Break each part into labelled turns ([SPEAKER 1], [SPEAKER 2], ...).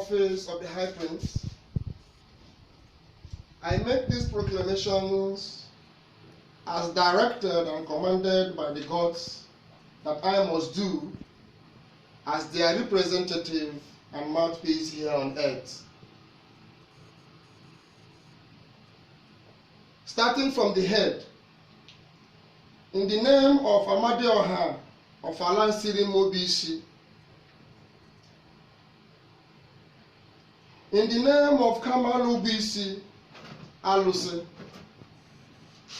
[SPEAKER 1] office of the High Prince, I make these proclamations as directed and commanded by the gods that I must do as their representative and mouthpiece here on earth. Starting from the head, in the name of Amadioha of Alansiri Mobishi, in the name of Kamalu Bisi Aluse,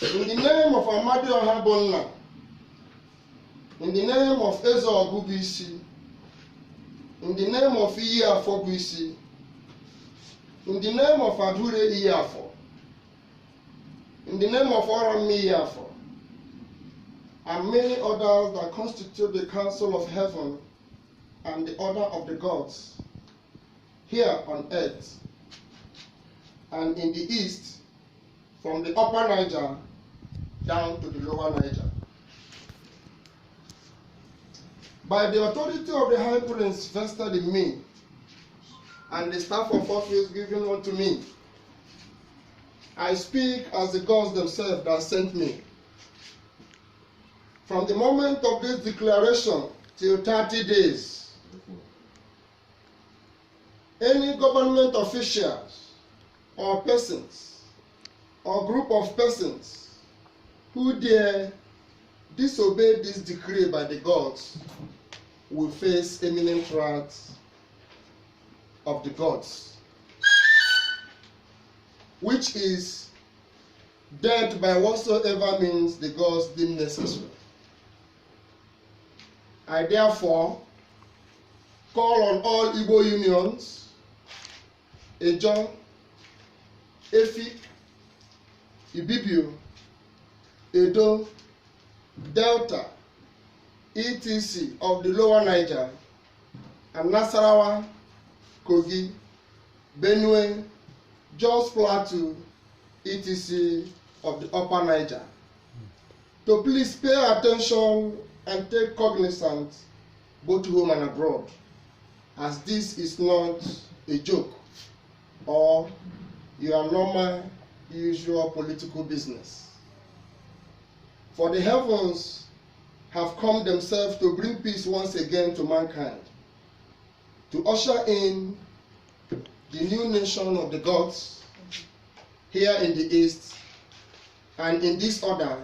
[SPEAKER 1] in the name of Amadioha Bonna, in the name of Ezo Ogubisi, in the name of Iyafo Bisi, in the name of Adure Iyafo, in the name of Orami Iyafo, and many others that constitute the Council of Heaven and the Order of the Gods, here on earth and in the east, from the upper Niger down to the lower Niger. By the authority of the High Prince vested in me and the staff of office given unto me, I speak as the gods themselves that sent me. From the moment of this declaration till 30 days, any government officials or persons or group of persons who dare disobey this decree by the gods will face imminent wrath of the gods, which is death by whatsoever means the gods deem necessary. I therefore call on all Igbo unions, Ejo, Efik, Ibibio, Edo, Delta, etc. of the lower Niger, and Nasarawa, Kogi, Benue, Jos Plateau, etc. of the upper Niger, to please pay attention and take cognizance both home and abroad, as this is not a joke or your normal, usual political business. For the heavens have come themselves to bring peace once again to mankind, to usher in the new nation of the gods here in the east, and in this order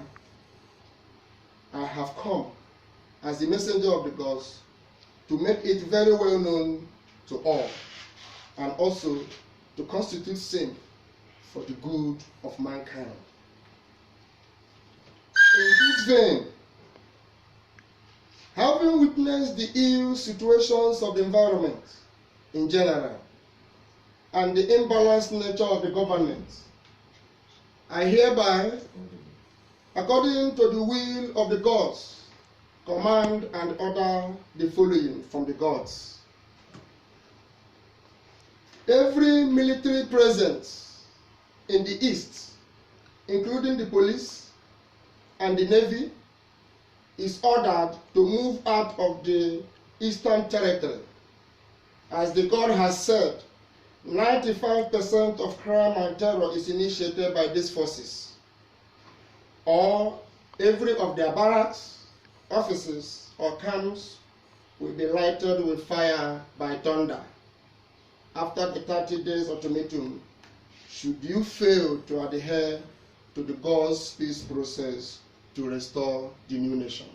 [SPEAKER 1] I have come as the messenger of the gods to make it very well known to all, and also to constitute sin for the good of mankind. In this vein, having witnessed the ill situations of the environment in general and the imbalanced nature of the government, I hereby, according to the will of the gods, command and order the following from the gods. Every military presence in the east, including the police and the navy, is ordered to move out of the eastern territory. As the God has said, 95% of crime and terror is initiated by these forces, or every of their barracks, offices, or camps will be lighted with fire by thunder after the 30 days ultimatum, should you fail to adhere to the God's peace process to restore the new nation.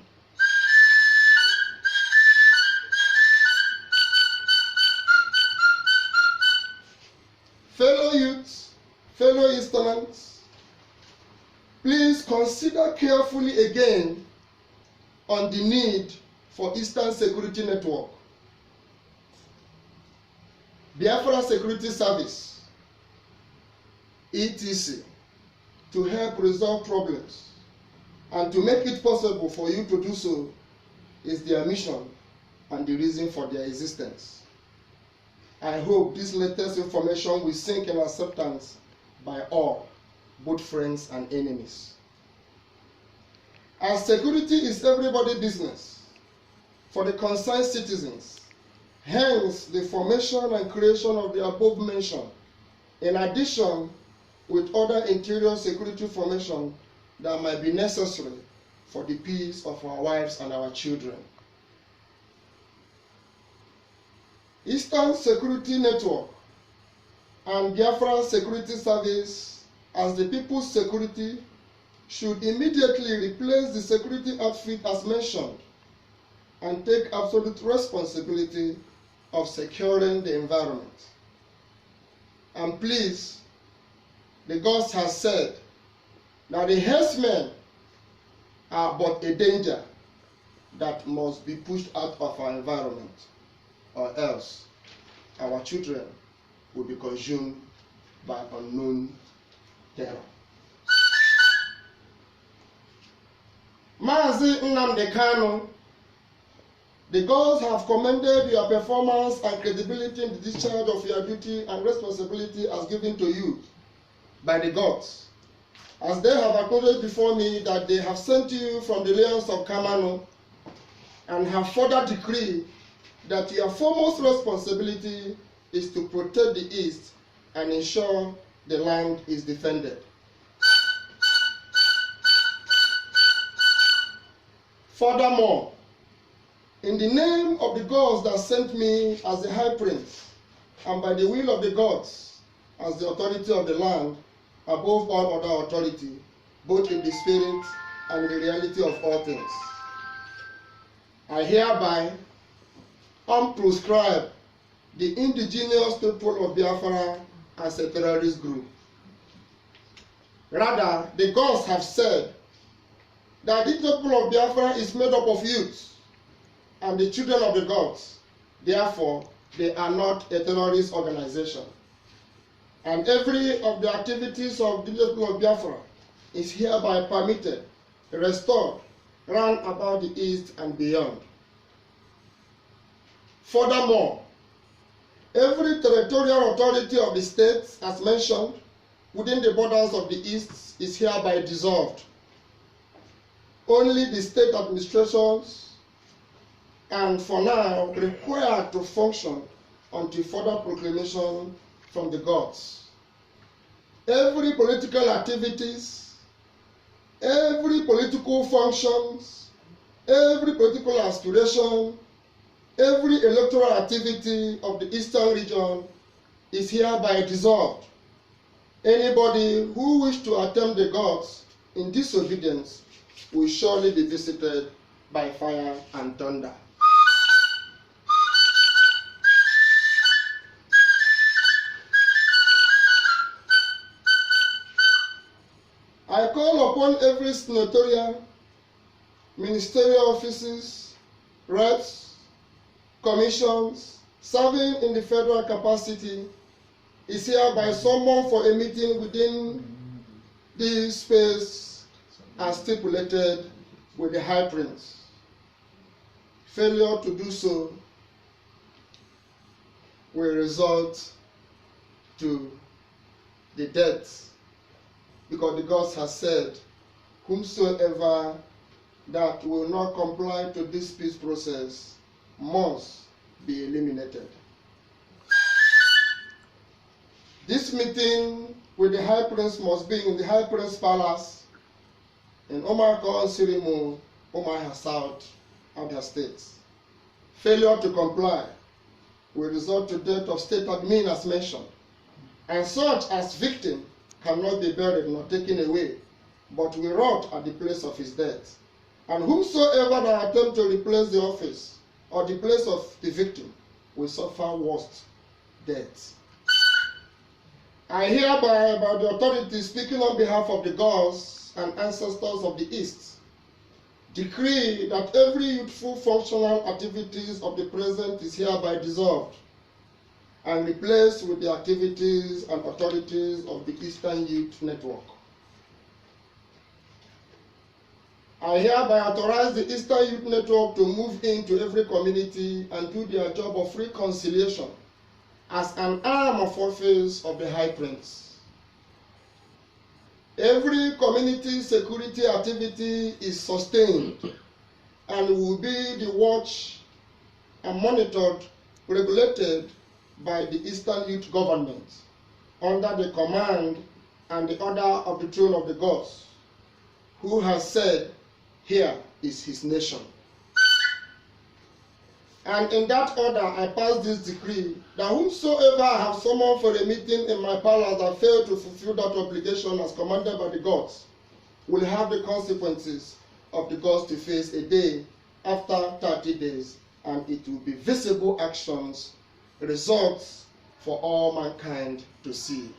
[SPEAKER 1] Fellow youths, fellow Easterners, please consider carefully again on the need for Eastern Security Network, Biafra Security Service, etc., to help resolve problems, and to make it possible for you to do so is their mission and the reason for their existence. I hope this latest information will sink in acceptance by all, both friends and enemies. As security is everybody's business, for the concerned citizens, Hence, the formation and creation of the above mentioned, in addition with other interior security formation that might be necessary for the peace of our wives and our children. Eastern Security Network and Biafra Security Service, as the people's security, should immediately replace the security outfit as mentioned and take absolute responsibility of securing the environment. And please, the gods has said that the herdsmen are but a danger that must be pushed out of our environment, or else our children will be consumed by unknown terror. Mazi Nnamdi Kanu, the gods have commended your performance and credibility in the discharge of your duty and responsibility as given to you by the gods, as they have acknowledged before me that they have sent you from the lands of Kamanu and have further decreed that your foremost responsibility is to protect the East and ensure the land is defended. Furthermore, in the name of the gods that sent me as the high prince, and by the will of the gods as the authority of the land, above all other authority, both in the spirit and the reality of all things, I hereby unprescribe the indigenous people of Biafra as a terrorist group. Rather, the gods have said that the people of Biafra is made up of youths and the children of the gods. Therefore, they are not a terrorist organization. And every of the activities of the people of Biafra is hereby permitted, restored, round about the East and beyond. Furthermore, every territorial authority of the states, as mentioned, within the borders of the East is hereby dissolved. Only the state administrations and for now required to function until further proclamation from the gods. Every political activities, every political functions, every political aspiration, every electoral activity of the Eastern region is hereby dissolved. Anybody who wishes to attempt the gods in disobedience will surely be visited by fire and thunder. I call upon every senatorial, ministerial offices, reps, commissions, serving in the federal capacity, is hereby summoned for a meeting within this space as stipulated with the High Prince. Failure to do so will result to the death, because the gods have said, whomsoever that will not comply to this peace process must be eliminated. This meeting with the High Prince must be in the High Prince Palace in Omako Sirimu, Umuahia South, Abia State. Failure to comply will result to death of state admin as mentioned, and such as victim cannot be buried nor taken away, but will rot at the place of his death. And whomsoever that attempt to replace the office or the place of the victim will suffer worst death. I hereby, by the authority speaking on behalf of the gods and ancestors of the East, decree that every youthful functional activities of the present is hereby dissolved and replaced with the activities and authorities of the Eastern Youth Network. I hereby authorize the Eastern Youth Network to move into every community and do their job of reconciliation as an arm of office of the High Prince. Every community security activity is sustained and will be the watch and monitored regulated by the Eastern Youth Government under the command and the order of the throne of the gods, who has said, "Here is his nation." And in that order I pass this decree, that whomsoever I have summoned for a meeting in my palace that failed to fulfill that obligation as commanded by the gods will have the consequences of the gods to face a day after 30 days, and it will be visible actions, results for all mankind to see.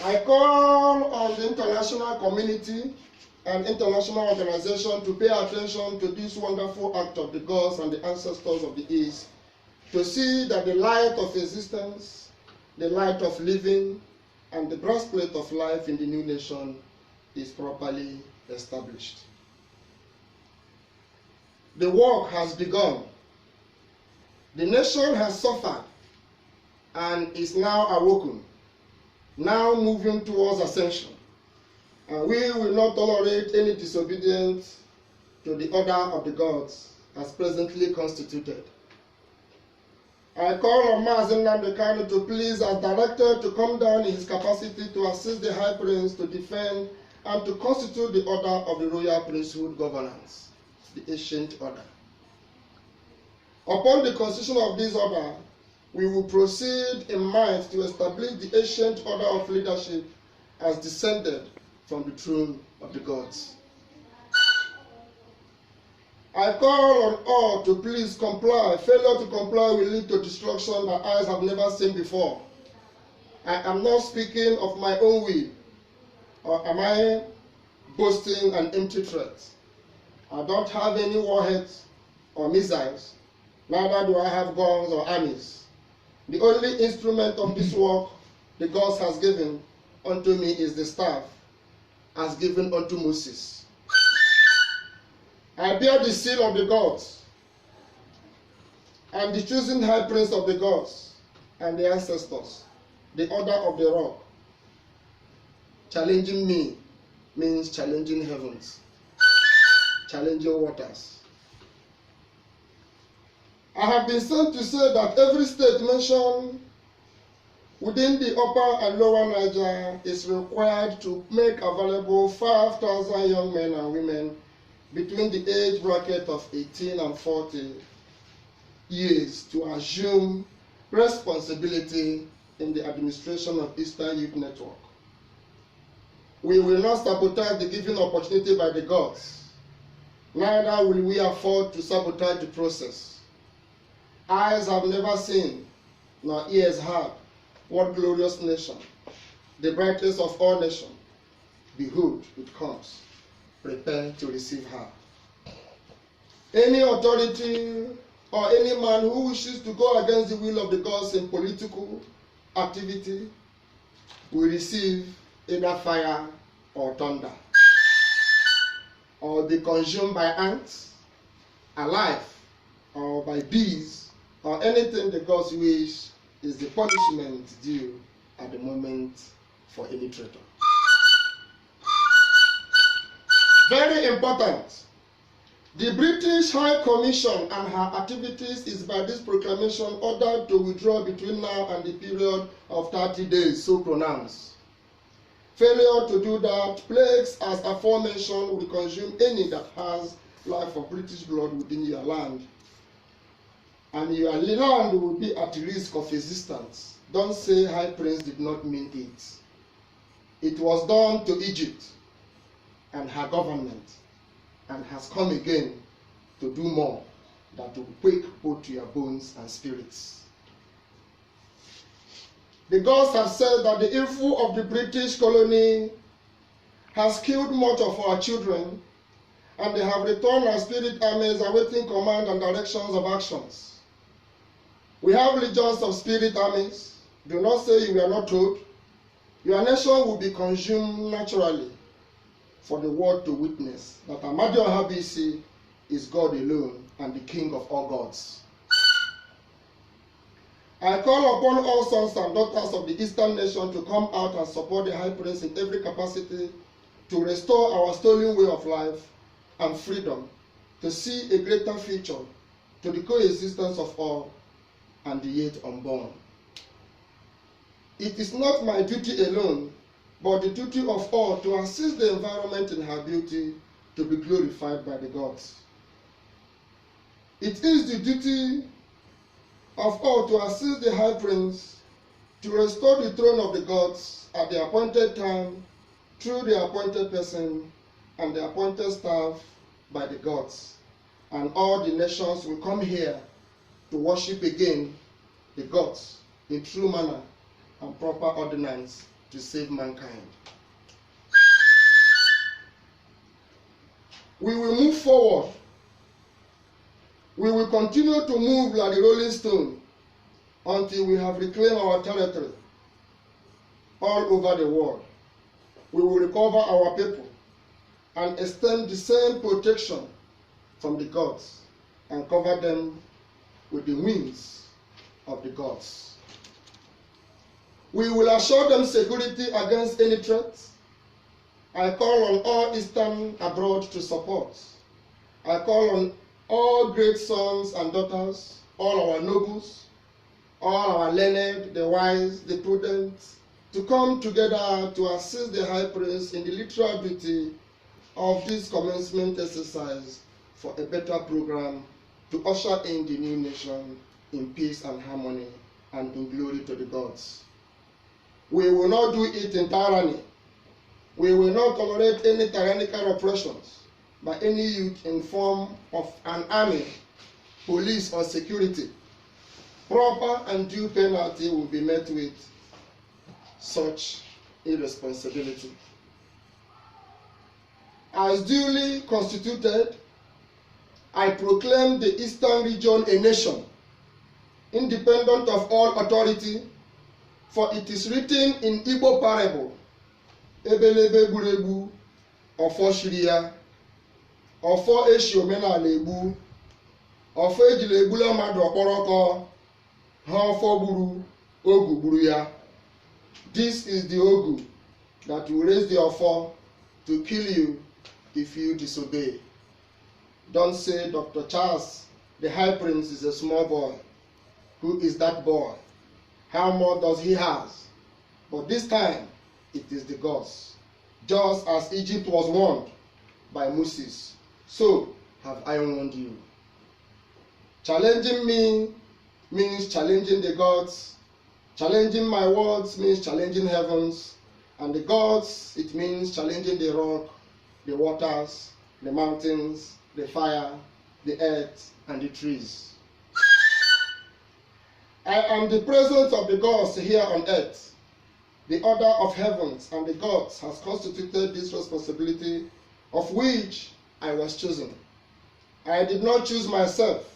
[SPEAKER 1] I call on the international community and international organization to pay attention to this wonderful act of the gods and the ancestors of the East, to see that the light of existence, the light of living, and the breastplate of life in the new nation is properly established. The work has begun. The nation has suffered and is now awoken, now moving towards ascension. And we will not tolerate any disobedience to the order of the gods as presently constituted. I call on Mazen Nnamdi Kanu to please, as director, to come down in his capacity to assist the High Prince to defend and to constitute the order of the royal priesthood governance, the ancient order. Upon the constitution of this order, we will proceed in might to establish the ancient order of leadership as descended from the throne of the gods. I call on all to please comply. Failure to comply will lead to destruction that eyes have never seen before. I am not speaking of my own will, or am I boasting an empty threat. I don't have any warheads or missiles, neither do I have guns or armies. The only instrument of this work the gods has given unto me is the staff, as given unto Moses. I bear the seal of the gods, and the chosen high prince of the gods and the ancestors, the order of the rock. Challenging me means challenging heavens, challenging waters. I have been sent to say that every state mentioned within the upper and lower Niger is required to make available 5,000 young men and women between the age bracket of 18 and 40 years to assume responsibility in the administration of Eastern Youth Network. We will not sabotage the given opportunity by the gods, neither will we afford to sabotage the process. Eyes have never seen, nor ears heard, what glorious nation, the brightest of all nations. Behold, it comes. Prepare to receive her. Any authority or any man who wishes to go against the will of the gods in political activity will receive either fire or thunder, or be consumed by ants, alive, or by bees, or anything the gods wish is the punishment due at the moment for any traitor. Very important. The British High Commission and her activities is by this proclamation ordered to withdraw between now and the period of 30 days so pronounced. Failure to do that, plagues as aforementioned will consume any that has life of British blood within your land. And your land will be at risk of existence. Don't say High Prince did not mean it. It was done to Egypt and her government, and has come again to do more that will quake both to your bones and spirits. The gods have said that the evil of the British colony has killed much of our children, and they have returned our spirit armies awaiting command and directions of actions. We have legions of spirit armies. Do not say you were not told. Your nation will be consumed naturally, for the world to witness that Amadioha BC is God alone and the King of all gods. I call upon all sons and daughters of the Eastern nation to come out and support the High Prince in every capacity to restore our stolen way of life and freedom to see a greater future to the coexistence of all and the yet unborn. It is not my duty alone, but the duty of all to assist the environment in her beauty to be glorified by the gods. It is the duty of all to assist the High Prince to restore the throne of the gods at the appointed time through the appointed person and the appointed staff by the gods. And all the nations will come here to worship again the gods in true manner and proper ordinance to save mankind. We will move forward. We will continue to move like the rolling stone until we have reclaimed our territory all over the world. We will recover our people and extend the same protection from the gods and cover them with the wings of the gods. We will assure them security against any threat. I call on all Eastern abroad to support. I call on all great sons and daughters, all our nobles, all our learned, the wise, the prudent, to come together to assist the High Priest in the literal duty of this commencement exercise for a better program to usher in the new nation in peace and harmony and in glory to the gods. We will not do it in tyranny. We will not tolerate any tyrannical oppressions by any youth in form of an army, police, or security. Proper and due penalty will be met with such irresponsibility. As duly constituted, I proclaim the Eastern region a nation, independent of all authority, for it is written in Igbo parable, Ebelebe gburegbu, ọfọ shiri ya, ọfọ eshi omenala egbu, ọfọ ejila egbula mmadụ ọkpọrọkọ, ha ọfọ gburu, ogu gburu ya. This is the ogu that will raise the ọfọ to kill you if you disobey. Don't say Dr. Charles, the High Prince, is a small boy. Who is that boy? How much does he have? But this time, it is the gods. Just as Egypt was warned by Moses, so have I warned you. Challenging me means challenging the gods. Challenging my words means challenging heavens. And the gods, it means challenging the rock, the waters, the mountains, the fire, the earth, and the trees. I am the presence of the gods here on earth. The order of heavens and the gods has constituted this responsibility of which I was chosen. I did not choose myself.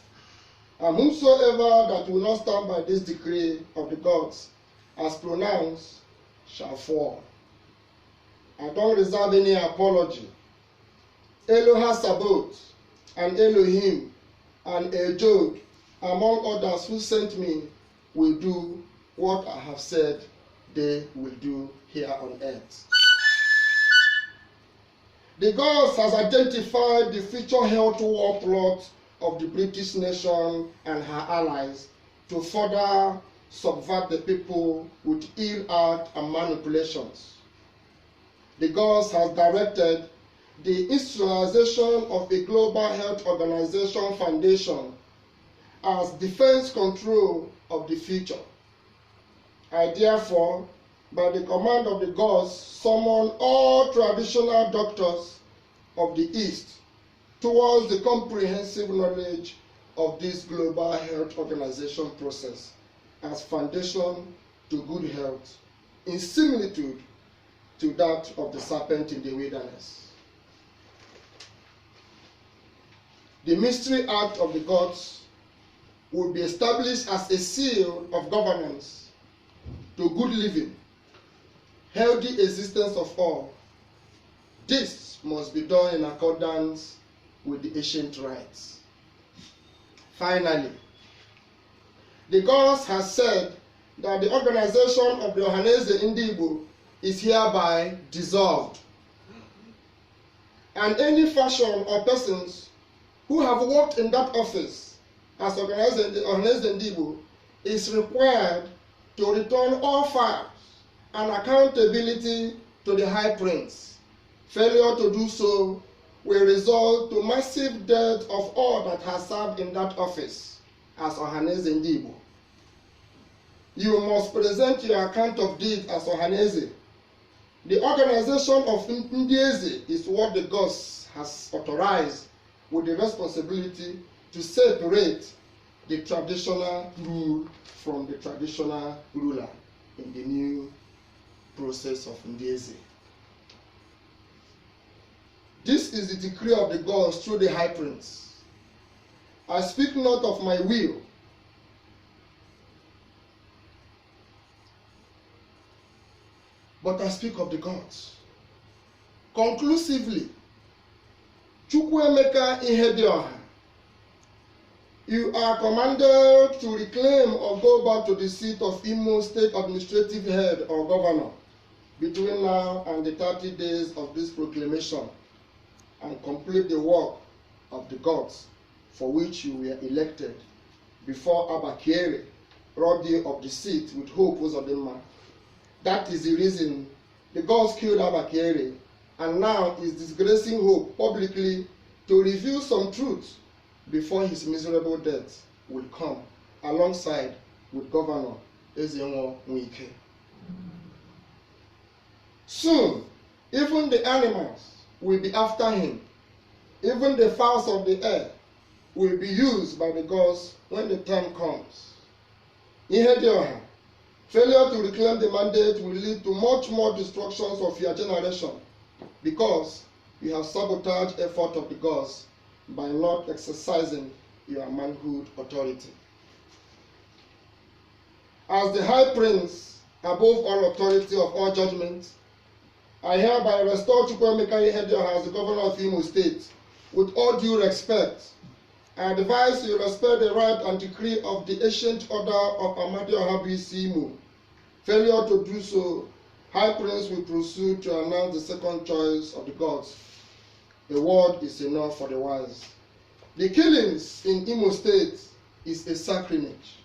[SPEAKER 1] And whomsoever that will not stand by this decree of the gods as pronounced shall fall. I don't reserve any apology. Eloha Sabaoth and Elohim and Ejod, among others who sent me, will do what I have said they will do here on earth. The gods has identified the future health war plot of the British nation and her allies to further subvert the people with ill art and manipulations. The gods has directed the institutionalization of a global health organization foundation as defense control of the future. I therefore, by the command of the gods, summon all traditional doctors of the East towards the comprehensive knowledge of this global health organization process as foundation to good health, in similitude to that of the serpent in the wilderness. The mystery act of the gods will be established as a seal of governance to good living, healthy existence of all. This must be done in accordance with the ancient rites. Finally, the gods has said that the organization of the Ohaneze Ndigbo is hereby dissolved, and any faction or persons who have worked in that office as Ohanaeze Ndigbo is required to return all files and accountability to the High Prince. Failure to do so will result to massive debt of all that has served in that office as Ohanaeze Ndigbo. You must present your account of deeds as Ohanaeze. The organization of Ndieze is what the gods has authorized, with the responsibility to separate the traditional rule from the traditional ruler in the new process of Ndieze. This is the decree of the gods through the High Prince. I speak not of my will, but I speak of the gods. Conclusively, Chukwuemeka Ihedioha, you are commanded to reclaim or go back to the seat of Imo State Administrative Head or Governor between now and the 30 days of this proclamation, and complete the work of the gods for which you were elected before Abba Kyari robbed you of the seat with Hope Uzodinma. That is the reason the gods killed Abba Kyari and now is disgracing Hope publicly to reveal some truths before his miserable death will come alongside with Governor Ezenwo Nwike. Soon, even the animals will be after him. Even the fowls of the air will be used by the gods when the time comes. Ihedioha, failure to reclaim the mandate will lead to much more destructions of your generation, because you have sabotaged the effort of the gods by not exercising your manhood authority. As the High Prince, above all authority of all judgments, I hereby restore Chukwuemeka Ihedioha as the Governor of Imo State. With all due respect, I advise you respect the right and decree of the ancient order of Amadioha B.C. Imo. Failure to do so, High Prince will proceed to announce the second choice of the gods. A word is enough for the wise. The killings in Imo State is a sacrilege.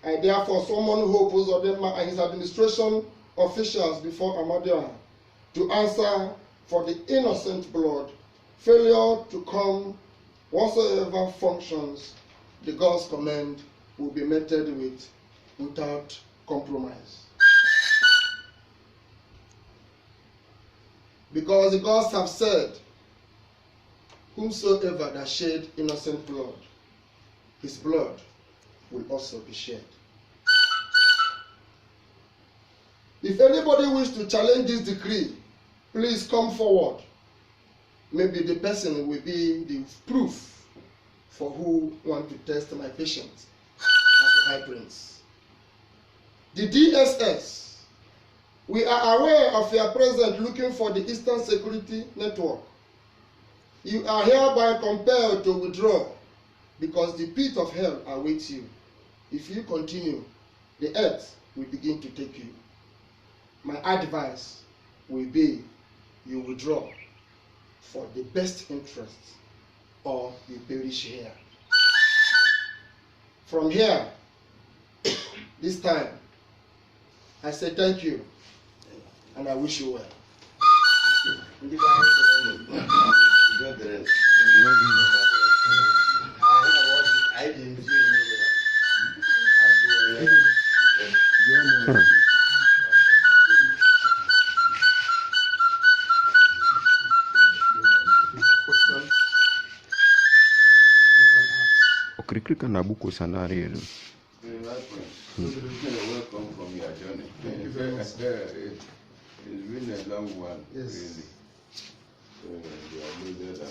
[SPEAKER 1] I therefore summon Hope Uzodinma and his administration officials before Amadioha to answer for the innocent blood. Failure to come whatsoever functions the gods command will be meted with without compromise. Because the gods have said, whomsoever that shed innocent blood, his blood will also be shed. If anybody wishes to challenge this decree, please come forward. Maybe the person will be the proof for who want to test my patience as the High Prince. The DSS, we are aware of your presence looking for the Eastern Security Network. You are hereby compelled to withdraw, because the pit of hell awaits you. If you continue, the earth will begin to take you. My advice will be you withdraw for the best interest, or you perish here. From here, this time, I say thank you, and I wish you well.
[SPEAKER 2] Okrikika na buku sana rero.
[SPEAKER 3] Welcome from your journey.
[SPEAKER 1] Thank you very much.
[SPEAKER 3] It's been a long one,
[SPEAKER 1] Yes.
[SPEAKER 3] really. So,